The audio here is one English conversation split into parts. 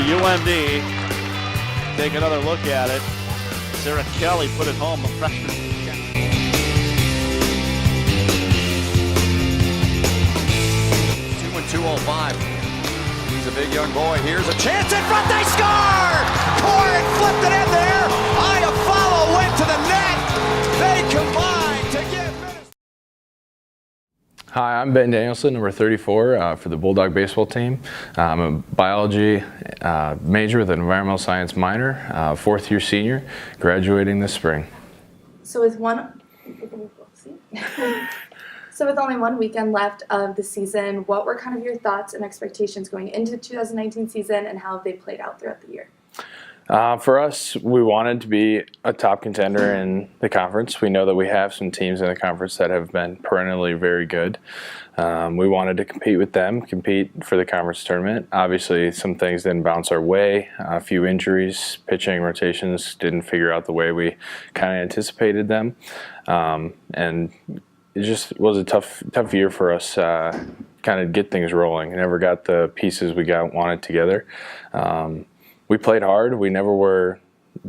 UMD. Take another look at it. Sarah Kelly put it home, a freshman. 2-2-0-5. He's a big young boy. Here's a chance in front. They score! Corrin flipped it in there. Iafallo went to the net. They combined to give Minnesota. Hi, I'm Ben Danielson, number 34 for the Bulldog baseball team. I'm a biology major with an environmental science minor, fourth-year senior, graduating this spring. So with only 1 weekend left of the season, what were kind of your thoughts and expectations going into the 2019 season, and how have they played out throughout the year? For us, we wanted to be a top contender in the conference. We know that we have some teams in the conference that have been perennially very good. We wanted to compete with them, compete for the conference tournament. Obviously, some things didn't bounce our way. A few injuries, pitching rotations didn't figure out the way we kind of anticipated them. And it just was a tough year for us, kind of get things rolling. Never got the pieces we wanted together. We played hard. We never were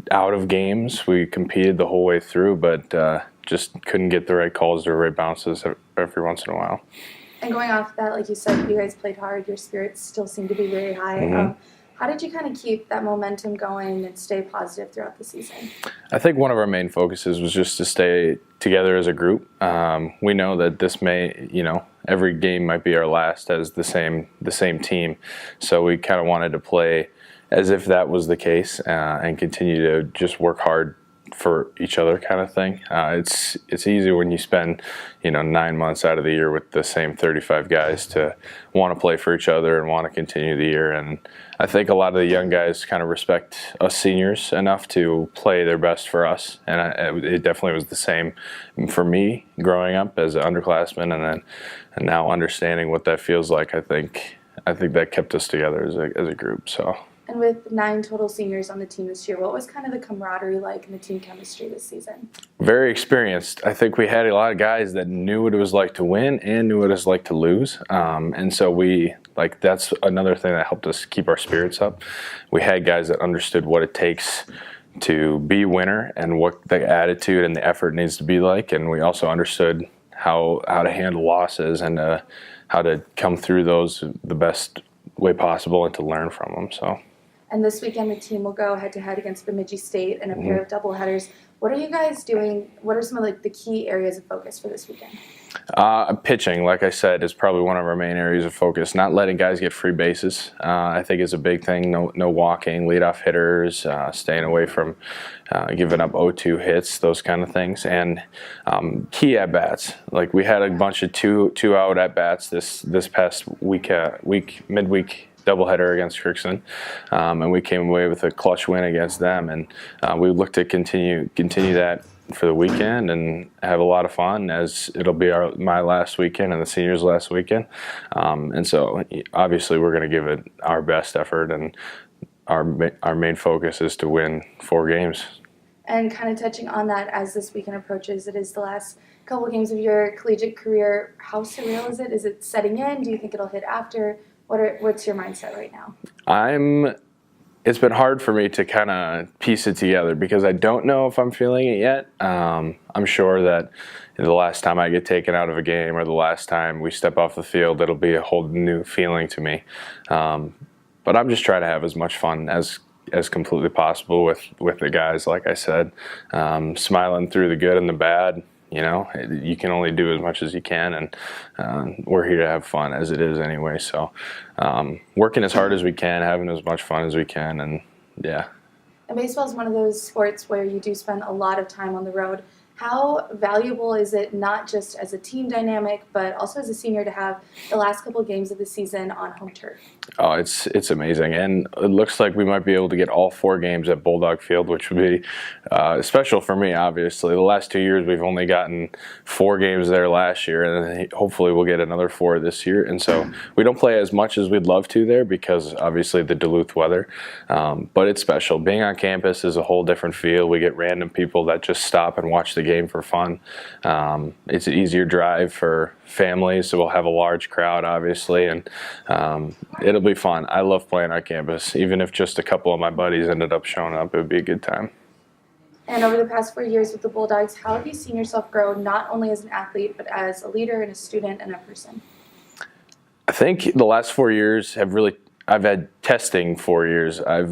out of games. We competed the whole way through, but just couldn't get the right calls or right bounces every once in a while. And going off that, like you said, you guys played hard. Your spirits still seem to be very high. Mm-hmm. How did you kind of keep that momentum going and stay positive throughout the season? I think one of our main focuses was just to stay together as a group. We know that this may, every game might be our last as the same team. So we kind of wanted to play as if that was the case and continue to just work hard for each other, kind of thing. It's easy when you spend 9 months out of the year with the same 35 guys to want to play for each other and want to continue the year. And I think a lot of the young guys kind of respect us seniors enough to play their best for us. And it definitely was the same for me growing up as an underclassman, and now understanding what that feels like. I think that kept us together as a group. So. And with 9 total seniors on the team this year, what was kind of the camaraderie like and the team chemistry this season? Very experienced. I think we had a lot of guys that knew what it was like to win and knew what it was like to lose. And so that's another thing that helped us keep our spirits up. We had guys that understood what it takes to be a winner and what the attitude and the effort needs to be like. And we also understood how to handle losses and how to come through those the best way possible and to learn from them. So. And this weekend, the team will go head-to-head against Bemidji State in a pair of doubleheaders. What are you guys doing? What are some of the key areas of focus for this weekend? Pitching, like I said, is probably one of our main areas of focus. Not letting guys get free bases, I think, is a big thing. No walking, leadoff hitters, staying away from giving up 0-2 hits, those kind of things. And key at-bats. Like we had a bunch of two-out at-bats this past midweek doubleheader against Crookston, and we came away with a clutch win against them, and we look to continue that for the weekend and have a lot of fun, as it'll be my last weekend and the seniors' last weekend, and so obviously we're going to give it our best effort, and our main focus is to win 4 games. And kind of touching on that, as this weekend approaches, it is the last couple of games of your collegiate career. How surreal is it? Is it setting in? Do you think it'll hit after? What's your mindset right now? It's been hard for me to kind of piece it together because I don't know if I'm feeling it yet. I'm sure that the last time I get taken out of a game or the last time we step off the field, it'll be a whole new feeling to me. But I'm just trying to have as much fun as completely possible with the guys, like I said, smiling through the good and the bad. You can only do as much as you can, and we're here to have fun as it is anyway. So working as hard as we can, having as much fun as we can, and yeah. And baseball is one of those sports where you do spend a lot of time on the road. How valuable is it, not just as a team dynamic, but also as a senior, to have the last couple of games of the season on home turf? Oh, it's amazing, and it looks like we might be able to get all 4 games at Bulldog Field, which would be special for me, obviously. The last 2 years, we've only gotten 4 games there last year, and hopefully we'll get another 4 this year. And so we don't play as much as we'd love to there because, obviously, the Duluth weather. But it's special. Being on campus is a whole different feel. We get random people that just stop and watch the game for fun. It's an easier drive for families, so we'll have a large crowd, obviously, and it'll be fun. I love playing on campus. Even if just a couple of my buddies ended up showing up, it would be a good time. And over the past 4 years with the Bulldogs, how have you seen yourself grow not only as an athlete, but as a leader and a student and a person? I think the last 4 years have really, I've had testing 4 years. I've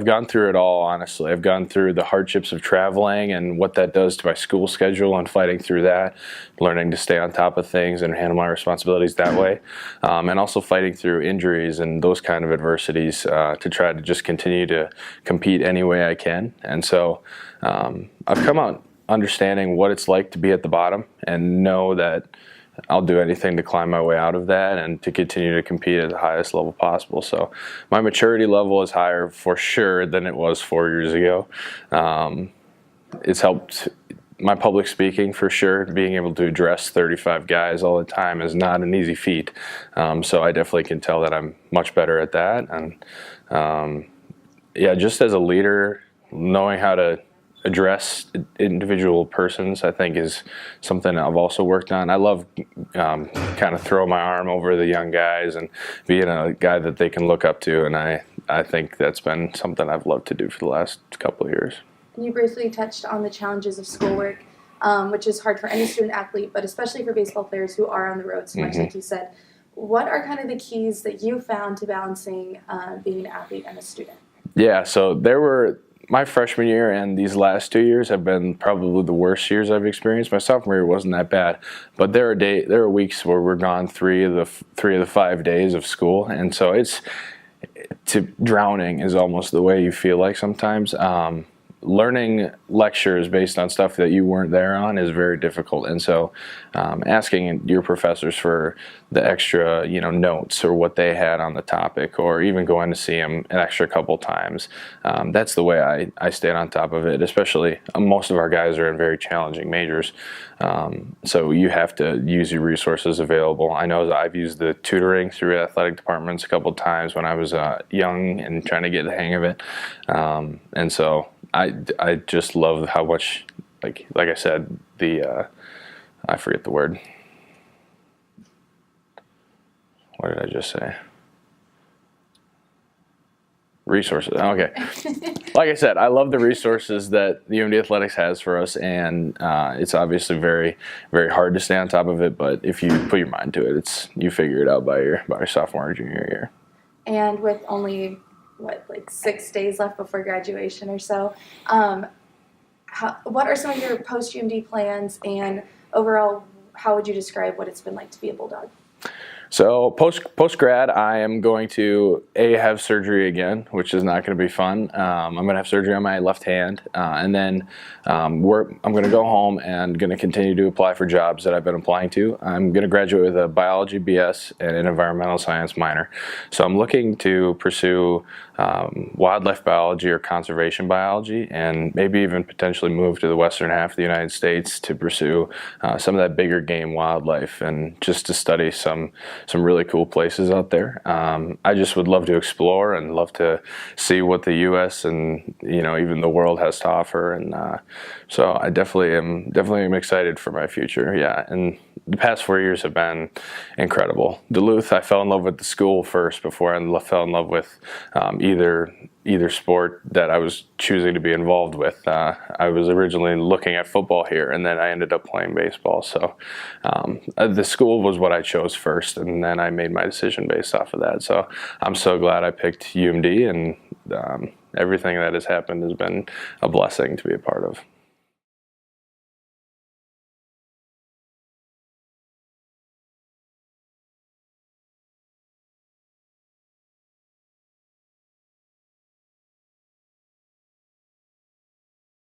gone through it all, honestly. I've gone through the hardships of traveling and what that does to my school schedule and fighting through that, learning to stay on top of things and handle my responsibilities that way, and also fighting through injuries and those kind of adversities to try to just continue to compete any way I can. And so I've come out understanding what it's like to be at the bottom and know that I'll do anything to climb my way out of that and to continue to compete at the highest level possible. So my maturity level is higher for sure than it was 4 years ago. It's helped my public speaking for sure. Being able to address 35 guys all the time is not an easy feat. So I definitely can tell that I'm much better at that. And yeah, just as a leader, knowing how to address individual persons, I think, is something I've also worked on. I love kind of throw my arm over the young guys and being a guy that they can look up to, and I think that's been something I've loved to do for the last couple of years. You briefly touched on the challenges of schoolwork, which is hard for any student athlete, but especially for baseball players who are on the road so much, like you said. What are kind of the keys that you found to balancing being an athlete and a student? Yeah, so there were my freshman year and these last 2 years have been probably the worst years I've experienced. My sophomore year wasn't that bad, but there are weeks where we're gone three of the 5 days of school, and so drowning is almost the way you feel like sometimes. Learning lectures based on stuff that you weren't there on is very difficult, and so asking your professors for the extra, notes or what they had on the topic, or even going to see them an extra couple times. That's the way I stayed on top of it. Especially most of our guys are in very challenging majors, so you have to use your resources available. I know that I've used the tutoring through athletic departments a couple times when I was young and trying to get the hang of it, and so I just love how much, like I said, I forget the word. What did I just say? Resources. Okay. Like I said, I love the resources that the UMD Athletics has for us, and it's obviously very, very hard to stay on top of it. But if you put your mind to it, you figure it out by your sophomore or junior year. And with only 6 days left before graduation or so, what are some of your post-UMD plans, and overall, how would you describe what it's been like to be a Bulldog? So post-grad, I am going to have surgery again, which is not going to be fun. I'm going to have surgery on my left hand, and then I'm going to go home and going to continue to apply for jobs that I've been applying to. I'm going to graduate with a biology BS and an environmental science minor. So I'm looking to pursue wildlife biology or conservation biology, and maybe even potentially move to the western half of the United States to pursue some of that bigger game wildlife, and just to study some really cool places out there. I just would love to explore and love to see what the U.S. and even the world has to offer, and so I definitely am excited for my future. Yeah, and the past 4 years have been incredible. Duluth, I fell in love with the school first before I fell in love with either sport that I was choosing to be involved with. I was originally looking at football here, and then I ended up playing baseball. So the school was what I chose first, and then I made my decision based off of that. So I'm so glad I picked UMD, and everything that has happened has been a blessing to be a part of.